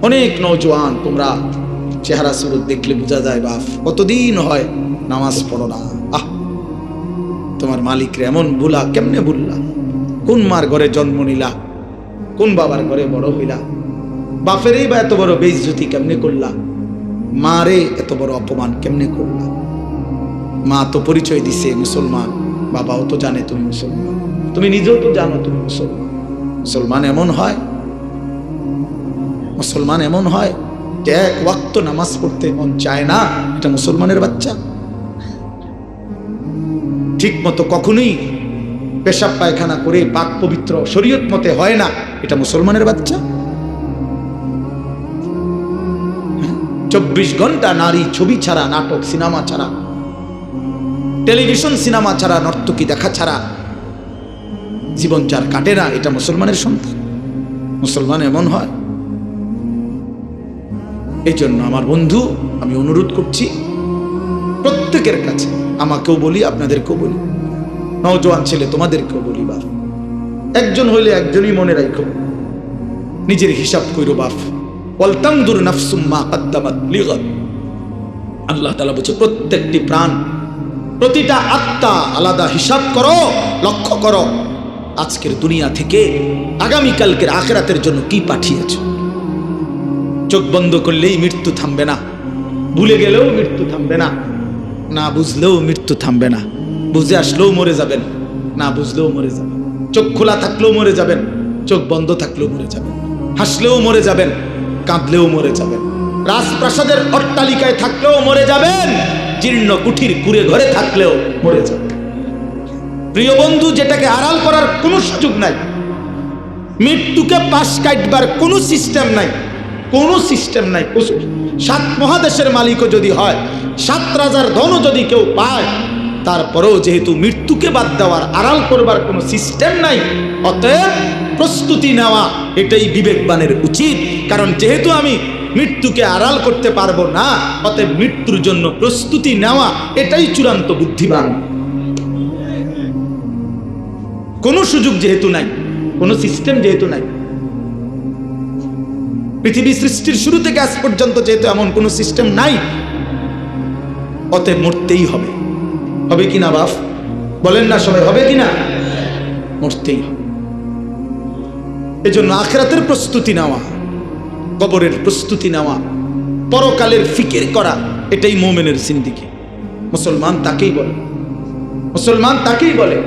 অনেক নওজোয়ান তোমরা চেহারা সুরত দেখলে বোঝা যায় বাপ কতদিন হয় নামাজ পড়ো না। তোমার মালিকরে এমন ভুলা কেমনে ভুললা? কোন মার ঘরে জন্ম নিলা, কোন বাবার ঘরে বড় হইলা, বাপেরই বা এত বড় বেইজ্জতি কেমনে করলা, মারে এত বড় অপমান কেমনে করলা? মা তো পরিচয় দিছে মুসলমান, বাবাও তো জানে তুমি মুসলমান, তুমি নিজেও তো জানো তুমি মুসলমান। মুসলমান এমন হয়, মুসলমান এমন হয় যে এক ওয়াক্ত নামাজ পড়তে মন চায় না, এটা মুসলমানের বাচ্চা। ঠিক মতো কখনোই পেশাব পায়খানা করে পাক পবিত্র শরীয়ত মতে হয় না, এটা মুসলমানের বাচ্চা। 24 ঘন্টা নারী ছবি ছাড়া, নাটক সিনেমা ছাড়া, টেলিভিশন সিনেমা ছাড়া, নর্তকী দেখা ছাড়া জীবন যার কাটে না, এটা মুসলমানের সন্তান। মুসলমান এমন হয়। এই জন্য আমার বন্ধু, আমি অনুরোধ করছি প্রত্যেকের কাছে, আমাকেও বলি আপনাদেরকেও বলি, নওজোয়ান ছেলে তোমাদেরকেও বলি, বাপ একজন হইলে একজনই মনে রাখো, নিজের হিসাব কইরো বাপ। ওয়ালতানদুর নাফসুম মা কদ্দামাত লিগাদ। আল্লাহ তাআলা বলছে প্রত্যেকটি প্রাণ, প্রতিটা আত্মা আলাদা হিসাব করো, লক্ষ্য করো আজকের দুনিয়া থেকে আগামীকালকের আখিরাতের জন্য কি পাঠিয়েছো। চোখ বন্ধ করলেই মৃত্যু থামবে না, ভুলে গেলেও মৃত্যু থামবে না, না বুঝলেও মৃত্যু থামবে না, বুঝে আসলেও মরে যাবেন, না বুঝলেও মরে যাবেন। চোখ খোলা থাকলেও মরে যাবেন, চোখ বন্ধ থাকলেও মরে যাবেন, হাসলেও মরে যাবেন, কাঁদলেও মরে যাবেন, রাজপ্রাসাদের অট্টালিকায় থাকলেও মরে যাবেন, জীর্ণ কুঠির কুড়ে ঘরে থাকলেও মরে যাবেন। প্রিয় বন্ধু, যেটাকে আড়াল করার কোনো সুযোগ নাই, মৃত্যুকে পাশ কাটবার কোনো সিস্টেম নাই, কোনো সিস্টেম নাই। 7 মহাদেশের মালিকও যদি হয়, 7 রাজার ধনও যদি কেউ পায়, তারপরেও যেহেতু মৃত্যুকে বাদ দেওয়ার, আড়াল করবার কোনো সিস্টেম নাই, অতএব প্রস্তুতি নেওয়া এটাই বিবেকবানের উচিত। কারণ যেহেতু আমি মৃত্যুকে আড়াল করতে পারবো না, অতএব মৃত্যুর জন্য প্রস্তুতি নেওয়া এটাই চূড়ান্ত বুদ্ধিমান। কোনো সুযোগ যেহেতু নাই, কোনো সিস্টেম যেহেতু নাই, পৃথিবী সৃষ্টির শুরু থেকে আজ পর্যন্ত যেহেতু এমন কোনো সিস্টেম নাই, অতএব মরতেই হবে। হবে কিনা বাপ বলেন না সবাই, হবে কিনা? মরতেই হবে। এজন্য আখিরাতের প্রস্তুতি নেওয়া, কবরের প্রস্তুতি নেওয়া, পরকালের ফিকির করা, এটাই মুমিনের জিন্দেগি। মুসলমান তাকেই বলে, মুসলমান তাকেই বলে